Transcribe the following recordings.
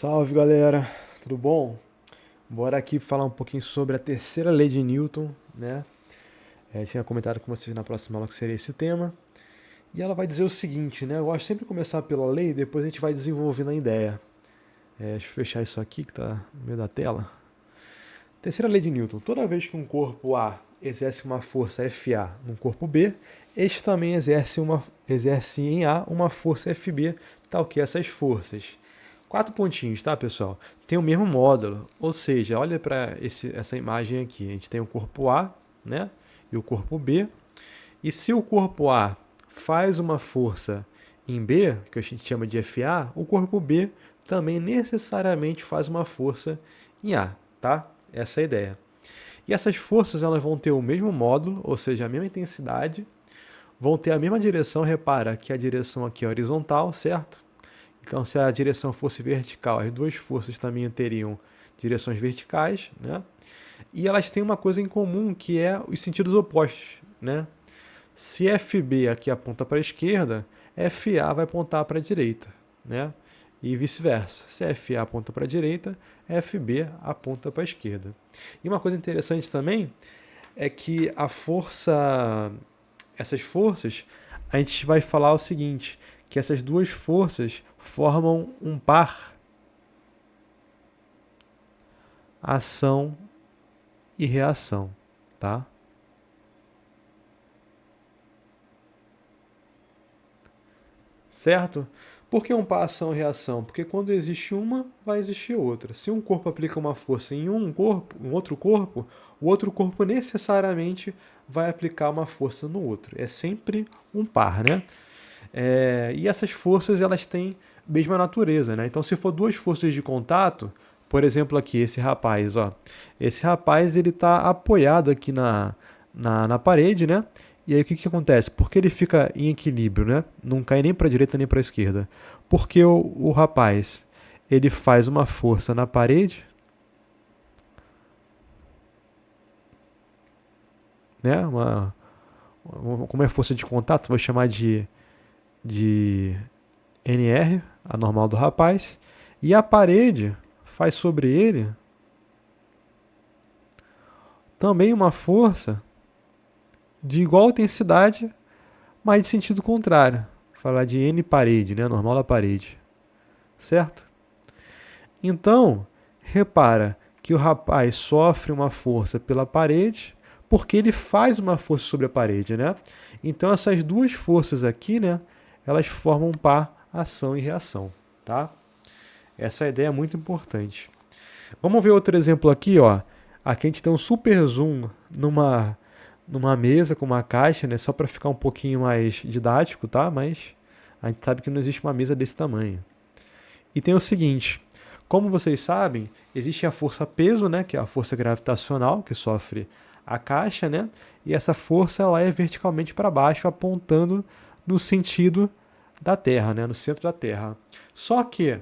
Salve galera, tudo bom? Bora aqui falar um pouquinho sobre a terceira lei de Newton, né? Tinha comentado com vocês na próxima aula que seria esse tema. E ela vai dizer o seguinte, né? Eu gosto sempre de começar pela lei e depois a gente vai desenvolvendo a ideia. Deixa eu fechar isso aqui que está no meio da tela. Terceira lei de Newton. Toda vez que um corpo A exerce uma força FA num corpo B, este também exerce em A uma força FB, tal que essas forças. 4 pontinhos, tá, pessoal? Tem o mesmo módulo, ou seja, olha para essa imagem aqui. A gente tem o corpo A, né, e o corpo B. E se o corpo A faz uma força em B, que a gente chama de FA, o corpo B também necessariamente faz uma força em A, tá? Essa é a ideia. E essas forças elas vão ter o mesmo módulo, ou seja, a mesma intensidade, vão ter a mesma direção. Repara que a direção aqui é horizontal, certo? Então, se a direção fosse vertical, as duas forças também teriam direções verticais, né? E elas têm uma coisa em comum, que é os sentidos opostos, né? Se FB aqui aponta para a esquerda, FA vai apontar para a direita, né? E vice-versa. Se FA aponta para a direita, FB aponta para a esquerda. E uma coisa interessante também é que essas forças, a gente vai falar o seguinte, que essas duas forças formam um par ação e reação, tá? Certo? Por que um par ação e reação? Porque quando existe uma, vai existir outra. Se um corpo aplica uma força em um outro corpo, o outro corpo necessariamente vai aplicar uma força no outro. É sempre um par, né? E essas forças elas têm a mesma natureza, né? Então, se for duas forças de contato, por exemplo, aqui esse rapaz, ó, esse rapaz ele está apoiado aqui na parede, né? E aí o que acontece? Porque ele fica em equilíbrio, né? Não cai nem para a direita nem para a esquerda. Porque o rapaz ele faz uma força na parede, né? Como é força de contato, vou chamar de NR, a normal do rapaz, e a parede faz sobre ele também uma força de igual intensidade, mas de sentido contrário. Falar de N parede, né? Normal da parede. Certo? Então, repara que o rapaz sofre uma força pela parede porque ele faz uma força sobre a parede, né? Então, essas duas forças aqui, né? Elas formam um par ação e reação, tá? Essa ideia é muito importante. Vamos ver outro exemplo aqui, ó. Aqui a gente tem um super zoom numa mesa com uma caixa, né? Só para ficar um pouquinho mais didático, tá? Mas a gente sabe que não existe uma mesa desse tamanho. E tem o seguinte, como vocês sabem, existe a força peso, né? Que é a força gravitacional que sofre a caixa, né? E essa força ela é verticalmente para baixo, apontando no sentido da Terra, né? No centro da Terra. Só que,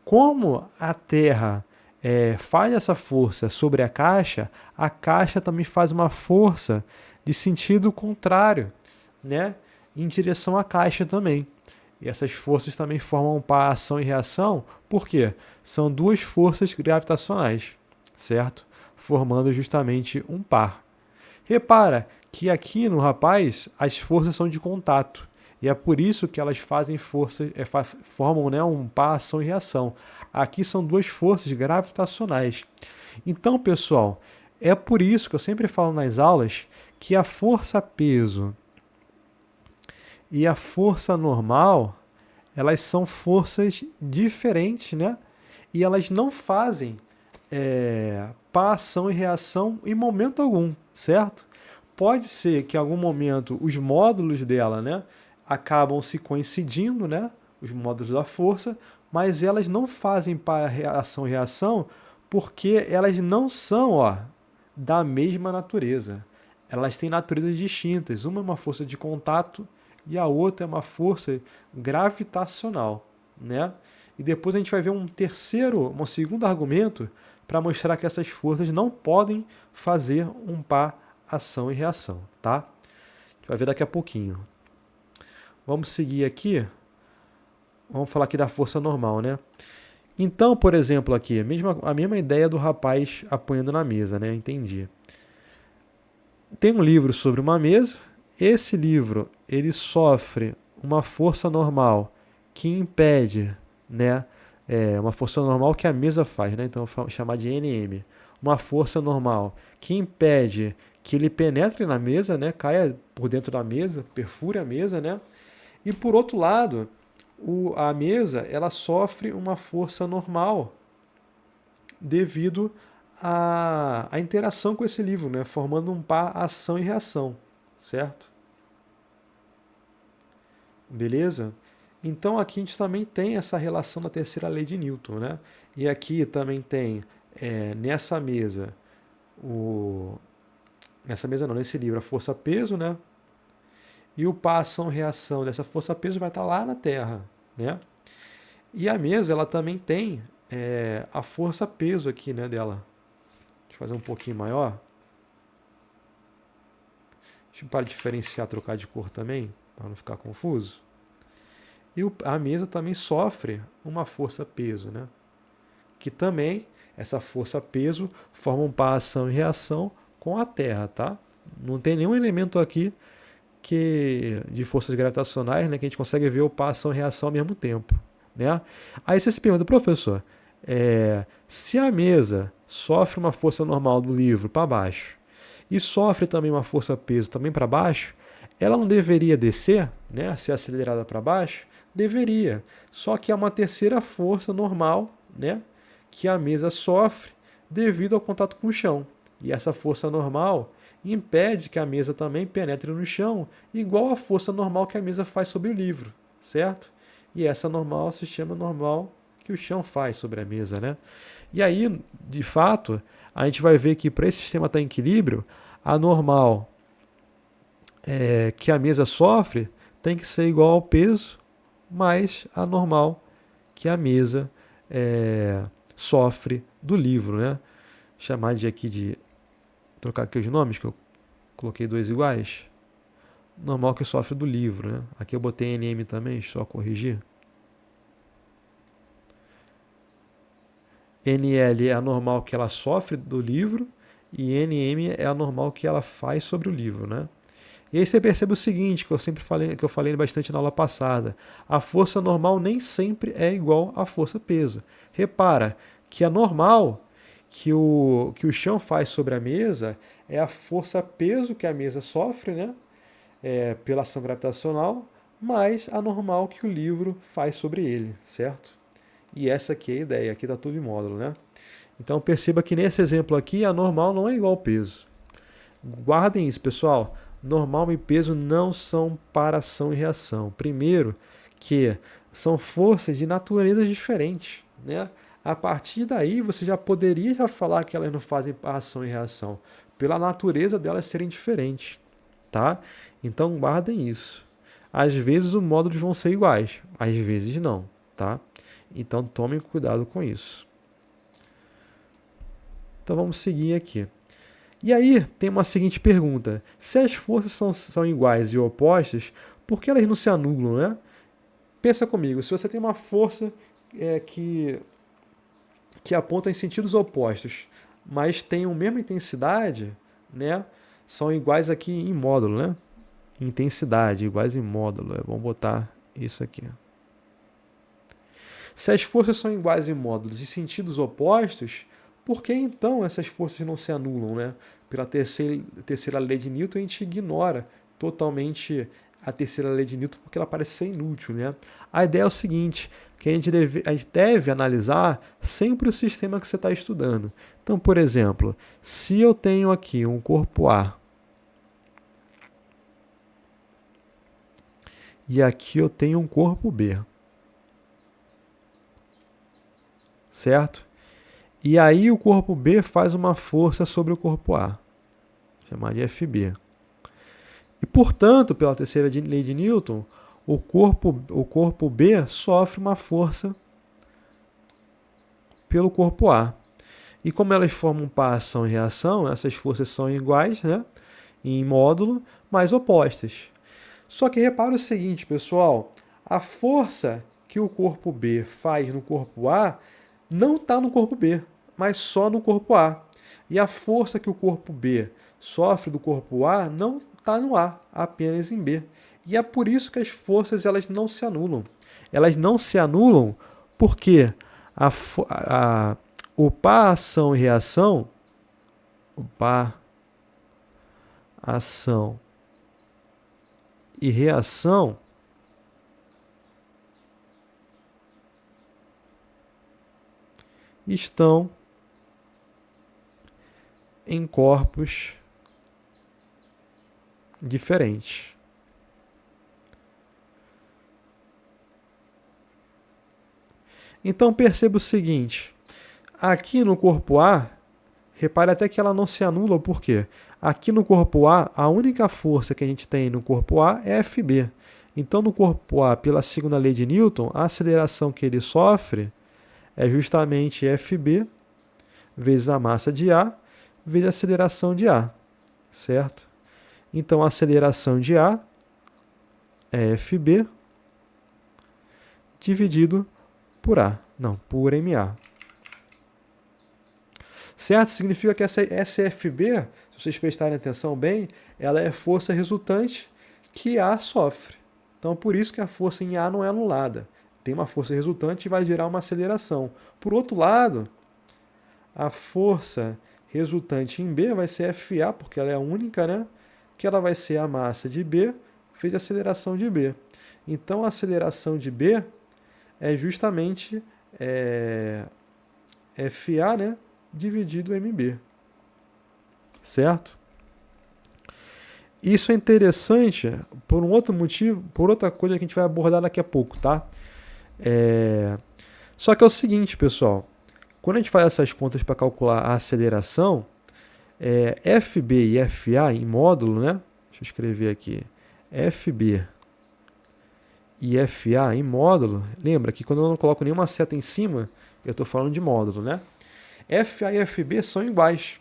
como a Terra faz essa força sobre a caixa também faz uma força de sentido contrário, né? Em direção à caixa também. E essas forças também formam um par ação e reação, por quê? São duas forças gravitacionais, certo? Formando justamente um par. Repara que aqui no rapaz as forças são de contato. E é por isso que elas fazem força, formam, né, um par ação e reação. Aqui são duas forças gravitacionais. Então, pessoal, é por isso que eu sempre falo nas aulas que a força peso e a força normal, elas são forças diferentes, né? E elas não fazem par ação e reação em momento algum, certo? Pode ser que em algum momento os módulos dela, né, acabam se coincidindo, né, os módulos da força, mas elas não fazem par ação e reação porque elas não são, ó, da mesma natureza. Elas têm naturezas distintas. Uma é uma força de contato e a outra é uma força gravitacional, né? E depois a gente vai ver um segundo argumento para mostrar que essas forças não podem fazer um par ação e reação, tá? A gente vai ver daqui a pouquinho. Vamos seguir aqui. Vamos falar aqui da força normal, né? Então, por exemplo, aqui, a mesma ideia do rapaz apanhando na mesa, né? Entendi. Tem um livro sobre uma mesa. Esse livro, ele sofre uma força normal que impede, né? Uma força normal que a mesa faz, né? Então, vou chamar de NM. Uma força normal que impede que ele penetre na mesa, né? Caia por dentro da mesa, perfure a mesa, né? E por outro lado, a mesa ela sofre uma força normal devido à interação com esse livro, né? Formando um par ação e reação, certo? Beleza? Então aqui a gente também tem essa relação da terceira lei de Newton, né? E aqui também tem nessa mesa nessa mesa não, nesse livro a força-peso, né? E o par ação-reação dessa força-peso vai estar lá na Terra, né? E a mesa ela também tem a força-peso aqui, né, dela. Deixa eu fazer um pouquinho maior. Deixa eu para diferenciar, trocar de cor também, para não ficar confuso. E a mesa também sofre uma força-peso, né? Que também, essa força-peso, forma um par ação e reação com a Terra, tá? Não tem nenhum elemento aqui de forças gravitacionais, né, que a gente consegue ver o par ação e reação ao mesmo tempo, né? Aí você se pergunta, professor, se a mesa sofre uma força normal do livro para baixo e sofre também uma força-peso também para baixo, ela não deveria descer, né, ser acelerada para baixo? Deveria. Só que há uma terceira força normal, né, que a mesa sofre devido ao contato com o chão. E essa força normal impede que a mesa também penetre no chão, igual a força normal que a mesa faz sobre o livro, certo? E essa normal se chama normal que o chão faz sobre a mesa, né? E aí, de fato, a gente vai ver que para esse sistema estar em equilíbrio, a normal que a mesa sofre tem que ser igual ao peso mais a normal que a mesa sofre do livro, né? Chamar trocar aqui os nomes, que eu coloquei dois iguais. Normal que sofre do livro, né? Aqui eu botei NM também, só corrigir. NL é a normal que ela sofre do livro e NM é a normal que ela faz sobre o livro, né? E aí você percebe o seguinte, que eu falei bastante na aula passada. A força normal nem sempre é igual à força peso. Repara que a normal que o chão faz sobre a mesa é a força peso que a mesa sofre, né? Pela ação gravitacional, mais a normal que o livro faz sobre ele, certo? E essa aqui é a ideia, aqui está tudo em módulo, né? Então perceba que nesse exemplo aqui a normal não é igual ao peso. Guardem isso, pessoal. Normal e peso não são para ação e reação. Primeiro, que são forças de naturezas diferentes, né? A partir daí, você já poderia falar que elas não fazem ação e reação, pela natureza delas serem diferentes, tá? Então, guardem isso. Às vezes, os módulos vão ser iguais, às vezes não, tá? Então, tomem cuidado com isso. Então, vamos seguir aqui. E aí tem uma seguinte pergunta: se as forças são iguais e opostas, por que elas não se anulam, né? Pensa comigo, se você tem uma força que aponta em sentidos opostos, mas tem a mesma intensidade, né? São iguais aqui em módulo, né? Intensidade, iguais em módulo. Vamos botar isso aqui. Se as forças são iguais em módulos e sentidos opostos, por que então essas forças não se anulam, né? Pela terceira lei de Newton, a gente ignora totalmente a terceira lei de Newton porque ela parece ser inútil, né? A ideia é o seguinte, que a gente deve analisar sempre o sistema que você está estudando. Então, por exemplo, se eu tenho aqui um corpo A e aqui eu tenho um corpo B, certo? E aí o corpo B faz uma força sobre o corpo A, chamar de FB. E, portanto, pela terceira lei de Newton, o corpo B sofre uma força pelo corpo A. E como elas formam par ação e reação, essas forças são iguais, né, em módulo, mas opostas. Só que repara o seguinte, pessoal, a força que o corpo B faz no corpo A não está no corpo B, mas só no corpo A. E a força que o corpo B sofre do corpo A não está no A, apenas em B. E é por isso que as forças elas não se anulam. Elas não se anulam porque o par ação e reação, o par ação e reação estão em corpos diferentes. Então perceba o seguinte, aqui no corpo A, repare até que ela não se anula, por quê? Aqui no corpo A, a única força que a gente tem no corpo A é FB. Então no corpo A, pela segunda lei de Newton, a aceleração que ele sofre é justamente FB vezes a massa de A vezes a aceleração de A, certo? Então a aceleração de A é FB dividido por A, não, por MA. Certo? Significa que essa FB, se vocês prestarem atenção bem, ela é força resultante que A sofre. Então, por isso que a força em A não é anulada. Tem uma força resultante e vai gerar uma aceleração. Por outro lado, a força resultante em B vai ser FA, porque ela é a única, né? Que ela vai ser a massa de B vezes a aceleração de B. Então, a aceleração de B é justamente FA, né? Dividido MB. Certo? Isso é interessante por um outro motivo, por outra coisa que a gente vai abordar daqui a pouco, tá? Só que é o seguinte, pessoal. Quando a gente faz essas contas para calcular a aceleração, FB e FA em módulo, né? Deixa eu escrever aqui. FB e FA em módulo. Lembra que quando eu não coloco nenhuma seta em cima, eu estou falando de módulo, né? FA e FB são iguais.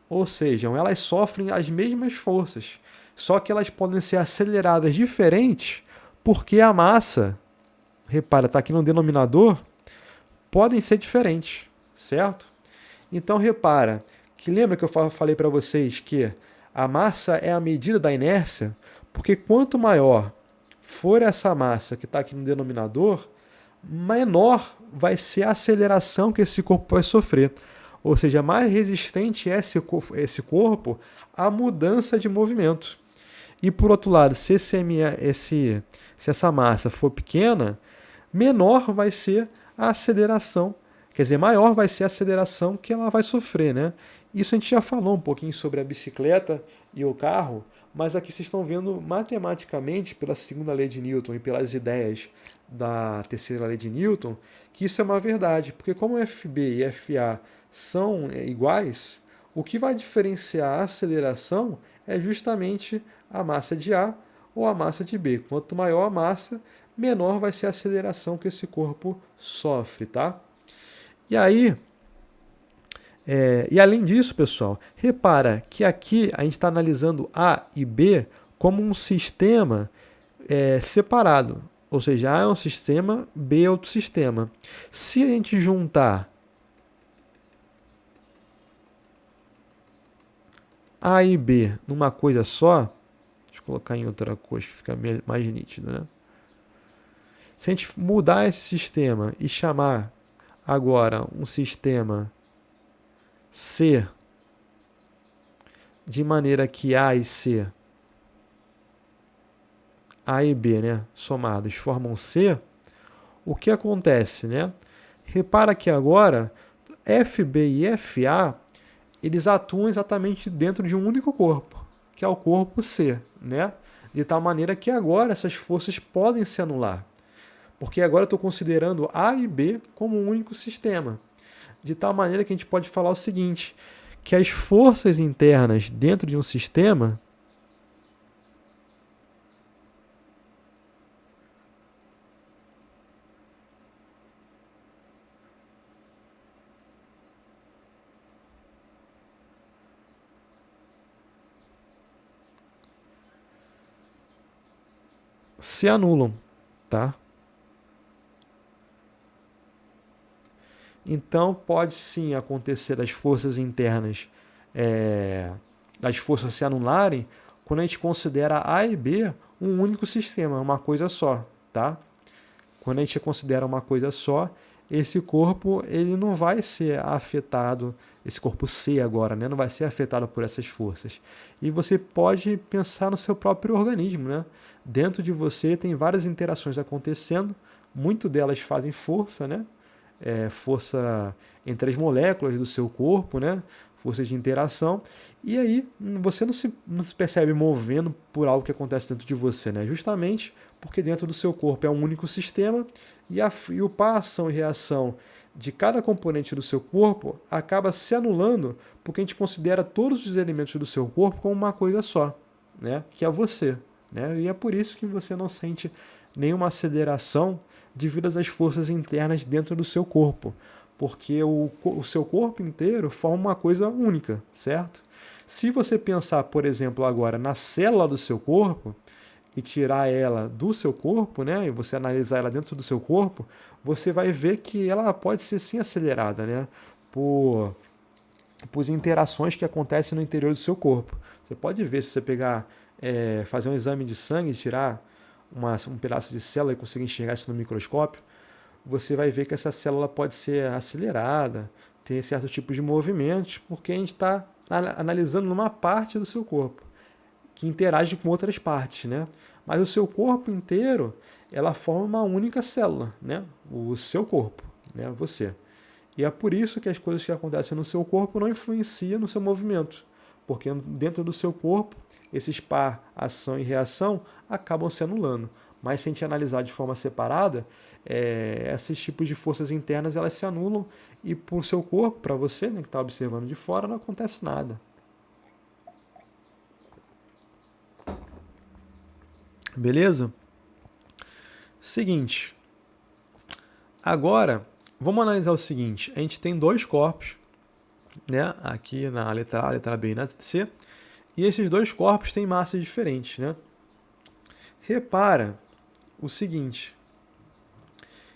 Ou seja, elas sofrem as mesmas forças, só que elas podem ser aceleradas diferentes porque a massa, repara, está aqui no denominador, podem ser diferentes, certo? Então repara que lembra que eu falei para vocês que a massa é a medida da inércia, porque quanto maior for essa massa que está aqui no denominador, menor vai ser a aceleração que esse corpo vai sofrer. Ou seja, mais resistente é esse corpo à mudança de movimento. E por outro lado, se essa massa for pequena, menor vai ser a aceleração. Quer dizer, maior vai ser a aceleração que ela vai sofrer, né? Isso a gente já falou um pouquinho sobre a bicicleta e o carro, mas aqui vocês estão vendo matematicamente, pela segunda lei de Newton e pelas ideias da terceira lei de Newton, que isso é uma verdade. Porque como FB e FA são iguais, o que vai diferenciar a aceleração é justamente a massa de A ou a massa de B. Quanto maior a massa, menor vai ser a aceleração que esse corpo sofre, tá? E aí, e além disso, pessoal, repara que aqui a gente está analisando A e B como um sistema separado. Ou seja, A é um sistema, B é outro sistema. Se a gente juntar A e B numa coisa só, deixa eu colocar em outra coisa que fica mais nítido, né? Se a gente mudar esse sistema e chamar agora um sistema C, de maneira que A e C, A e B, né, somados formam C, o que acontece, né? Repara que agora FB e FA eles atuam exatamente dentro de um único corpo, que é o corpo C, né? De tal maneira que agora essas forças podem se anular, porque agora eu estou considerando A e B como um único sistema. De tal maneira que a gente pode falar o seguinte, que as forças internas dentro de um sistema se anulam, tá? Então, pode sim acontecer das forças internas, das forças se anularem, quando a gente considera A e B um único sistema, uma coisa só, tá? Quando a gente considera uma coisa só, esse corpo ele não vai ser afetado, esse corpo C agora, né? Não vai ser afetado por essas forças. E você pode pensar no seu próprio organismo, né? Dentro de você tem várias interações acontecendo, muito delas fazem força, né? Força entre as moléculas do seu corpo, né? Força de interação. E aí você não se percebe movendo por algo que acontece dentro de você, né? Justamente porque dentro do seu corpo é um único sistema e o par ação e reação de cada componente do seu corpo acaba se anulando porque a gente considera todos os elementos do seu corpo como uma coisa só, né? Que é você, né? E é por isso que você não sente nenhuma aceleração devido às forças internas dentro do seu corpo, porque o seu corpo inteiro forma uma coisa única, certo? Se você pensar, por exemplo, agora na célula do seu corpo e tirar ela do seu corpo, né, e você analisar ela dentro do seu corpo, você vai ver que ela pode ser sim acelerada, né, por, por interações que acontecem no interior do seu corpo. Você pode ver, se você pegar, fazer um exame de sangue, tirar um pedaço de célula e conseguir enxergar isso no microscópio, você vai ver que essa célula pode ser acelerada, tem certos tipos de movimentos, porque a gente está analisando uma parte do seu corpo, que interage com outras partes, né? Mas o seu corpo inteiro, ela forma uma única célula, né? O seu corpo, né? Você. E é por isso que as coisas que acontecem no seu corpo não influenciam no seu movimento, porque dentro do seu corpo, esses par, ação e reação, acabam se anulando. Mas se a gente analisar de forma separada, esses tipos de forças internas elas se anulam e para o seu corpo, para você, né, que está observando de fora, não acontece nada. Beleza? Seguinte. Agora, vamos analisar o seguinte. A gente tem dois corpos, né? Aqui na letra A, letra B e na C. E esses dois corpos têm massas diferentes, né? Repara o seguinte,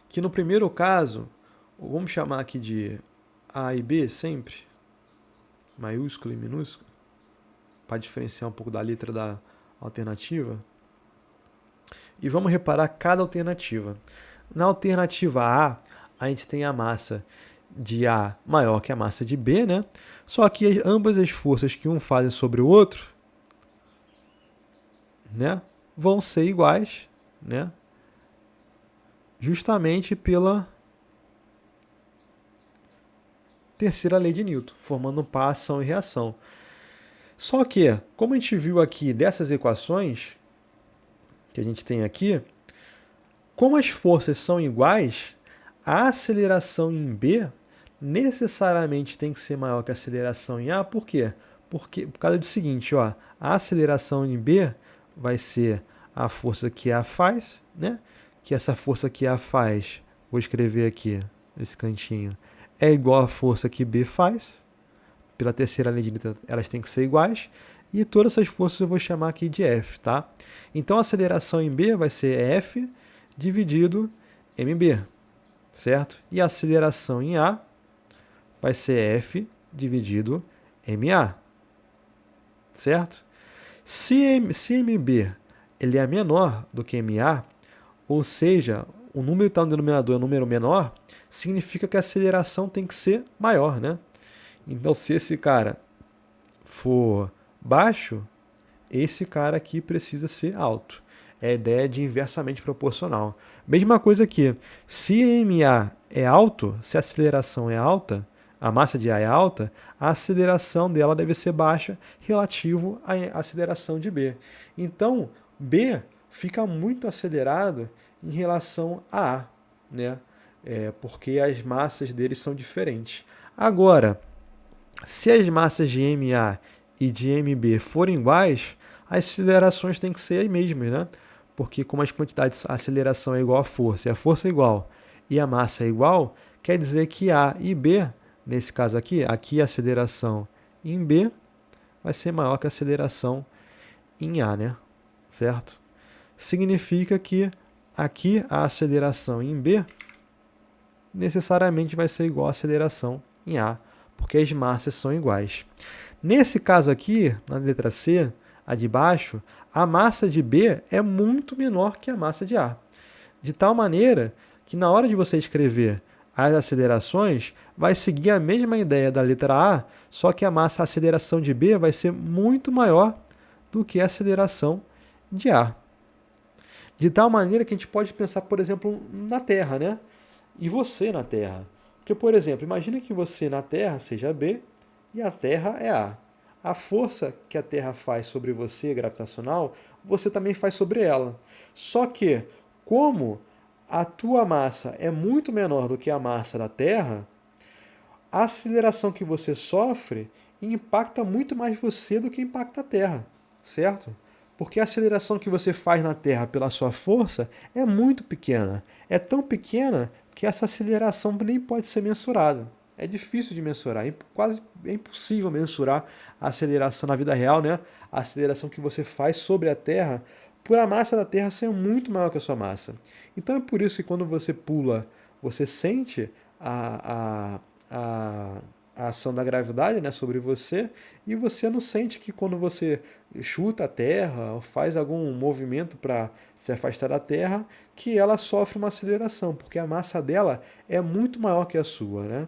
que no primeiro caso, vamos chamar aqui de A e B sempre, maiúsculo e minúsculo, para diferenciar um pouco da letra da alternativa. E vamos reparar cada alternativa. Na alternativa A gente tem a massa de A maior que a massa de B, né? Só que ambas as forças que um faz sobre o outro, né, vão ser iguais, né? Justamente pela terceira lei de Newton, formando um par, ação e reação. Só que, como a gente viu aqui dessas equações que a gente tem aqui, como as forças são iguais, a aceleração em B necessariamente tem que ser maior que a aceleração em A. Por quê? Porque, por causa do seguinte, ó, a aceleração em B vai ser a força que A faz, né? Que essa força que A faz, vou escrever aqui nesse cantinho, é igual à força que B faz. Pela terceira lei de Newton, elas têm que ser iguais. E todas essas forças eu vou chamar aqui de F, tá? Então a aceleração em B vai ser F dividido mB, certo? E a aceleração em A vai ser F dividido ma, certo? Se mB ele é menor do que ma, ou seja, o número que está no denominador é um número menor, significa que a aceleração tem que ser maior, né? Então, se esse cara for baixo, esse cara aqui precisa ser alto. É a ideia de inversamente proporcional. Mesma coisa aqui. Se ma é alto, se a aceleração é alta, a massa de A é alta, a aceleração dela deve ser baixa relativo à aceleração de B. Então, B fica muito acelerado em relação a A, né? Porque as massas deles são diferentes. Agora, se as massas de ma e de mb forem iguais, as acelerações têm que ser as mesmas, né? Porque como as quantidades, a aceleração é igual à força, e a força é igual, e a massa é igual, quer dizer que A e B, nesse caso aqui a aceleração em B vai ser maior que a aceleração em A, né? Certo? Significa que aqui a aceleração em B necessariamente vai ser igual à aceleração em A, porque as massas são iguais. Nesse caso aqui, na letra C, a de baixo, a massa de B é muito menor que a massa de A. De tal maneira que na hora de você escrever as acelerações, vai seguir a mesma ideia da letra A, só que a aceleração de B vai ser muito maior do que a aceleração de A. De tal maneira que a gente pode pensar, por exemplo, na Terra, né? E você na Terra. Porque, por exemplo, imagine que você na Terra seja B e a Terra é A. A força que a Terra faz sobre você, gravitacional, você também faz sobre ela. Só que, como a tua massa é muito menor do que a massa da Terra, a aceleração que você sofre impacta muito mais você do que impacta a Terra, certo? Porque a aceleração que você faz na Terra pela sua força é muito pequena. É tão pequena que essa aceleração nem pode ser mensurada. É difícil de mensurar, quase é impossível mensurar a aceleração na vida real, né? A aceleração que você faz sobre a Terra por a massa da Terra ser muito maior que a sua massa. Então é por isso que quando você pula, você sente a ação da gravidade, né, sobre você, e você não sente que quando você chuta a Terra ou faz algum movimento para se afastar da Terra, que ela sofre uma aceleração, porque a massa dela é muito maior que a sua, né?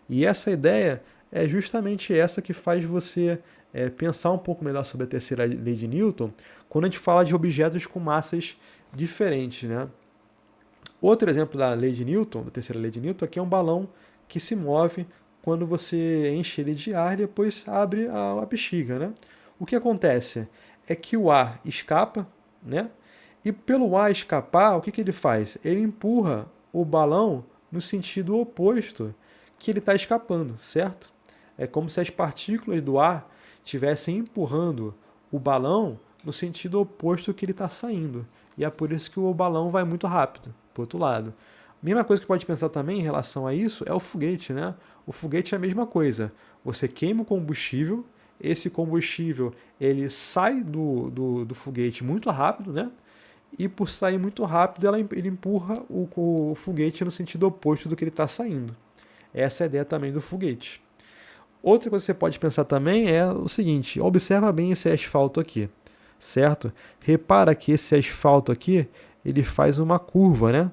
E essa ideia é justamente essa que faz você pensar um pouco melhor sobre a terceira lei de Newton, quando a gente fala de objetos com massas diferentes, né? Outro exemplo da lei de Newton, da terceira lei de Newton, aqui é um balão que se move quando você enche ele de ar e depois abre a bexiga, né? O que acontece é que o ar escapa, né? E pelo ar escapar, o que ele faz? Ele empurra o balão no sentido oposto que ele está escapando, certo? É como se as partículas do ar estivessem empurrando o balão no sentido oposto que ele está saindo. E é por isso que o balão vai muito rápido, para o outro lado. Mesma coisa que pode pensar também em relação a isso é o foguete, né? O foguete é a mesma coisa. Você queima o combustível, esse combustível ele sai do foguete muito rápido, né? E por sair muito rápido, ele empurra o foguete no sentido oposto do que ele está saindo. Essa é a ideia também do foguete. Outra coisa que você pode pensar também é o seguinte: observa bem esse asfalto aqui, certo? Repara que esse asfalto aqui, ele faz uma curva, né?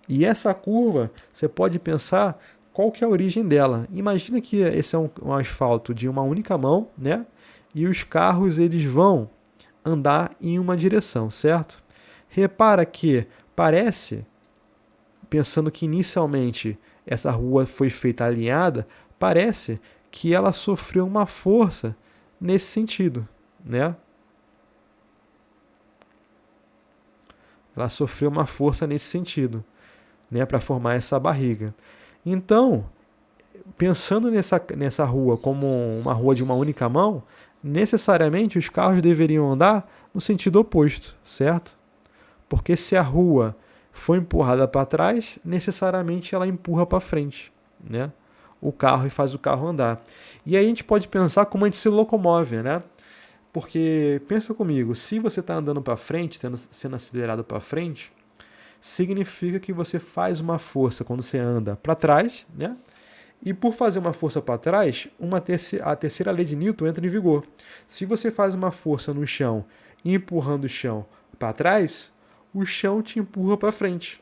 E essa curva, você pode pensar qual que é a origem dela. Imagina que esse é um asfalto de uma única mão, né? E os carros eles vão andar em uma direção, certo? Repara que parece, pensando que inicialmente essa rua foi feita alinhada, parece que ela sofreu uma força nesse sentido, né? Ela sofreu uma força nesse sentido, né, para formar essa barriga. Então, pensando nessa rua como uma rua de uma única mão, necessariamente os carros deveriam andar no sentido oposto, certo? Porque se a rua foi empurrada para trás, necessariamente ela empurra para frente, né? O carro e faz o carro andar. E aí a gente pode pensar como a gente se locomove, né? Porque pensa comigo, se você está andando para frente, sendo acelerado para frente, significa que você faz uma força quando você anda para trás, né? E por fazer uma força para trás, a terceira lei de Newton entra em vigor. Se você faz uma força no chão, empurrando o chão para trás, o chão te empurra para frente.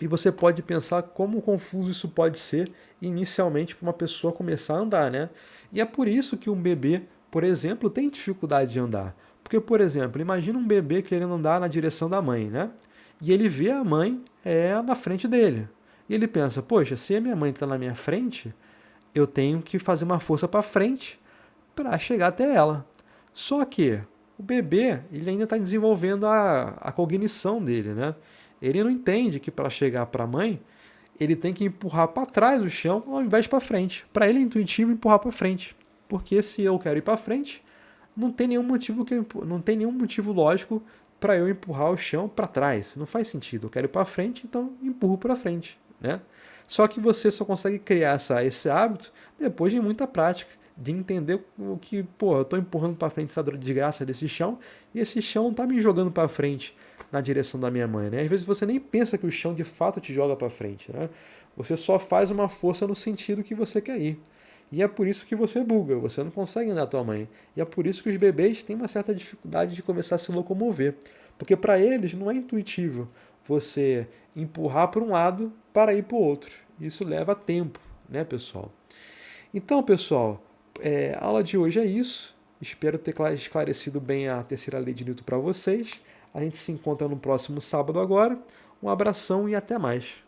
E você pode pensar como confuso isso pode ser inicialmente para uma pessoa começar a andar, né? E é por isso que um bebê, por exemplo, tem dificuldade de andar. Porque, por exemplo, imagina um bebê querendo andar na direção da mãe, né? E ele vê a mãe na frente dele. E ele pensa, poxa, se a minha mãe está na minha frente, eu tenho que fazer uma força para frente para chegar até ela. Só que o bebê ele ainda está desenvolvendo a cognição dele, né? Ele não entende que para chegar para a mãe, ele tem que empurrar para trás o chão ao invés de para frente. Para ele é intuitivo empurrar para frente. Porque se eu quero ir para frente, não tem nenhum motivo lógico para eu empurrar o chão para trás. Não faz sentido. Eu quero ir para frente, então empurro para frente, né? Só que você só consegue criar esse hábito depois de muita prática, de entender o que, pô, eu estou empurrando para frente essa desgraça desse chão e esse chão está me jogando para frente. na direção da minha mãe, né? Às vezes você nem pensa que o chão de fato te joga para frente, né? Você só faz uma força no sentido que você quer ir. E é por isso que você buga, você não consegue andar a tua mãe. E é por isso que os bebês têm uma certa dificuldade de começar a se locomover. Porque para eles não é intuitivo você empurrar para um lado para ir para o outro. Isso leva tempo, né, pessoal? Então, pessoal, a aula de hoje é isso. Espero ter esclarecido bem a terceira lei de Newton para vocês. A gente se encontra no próximo sábado agora. Um abração e até mais.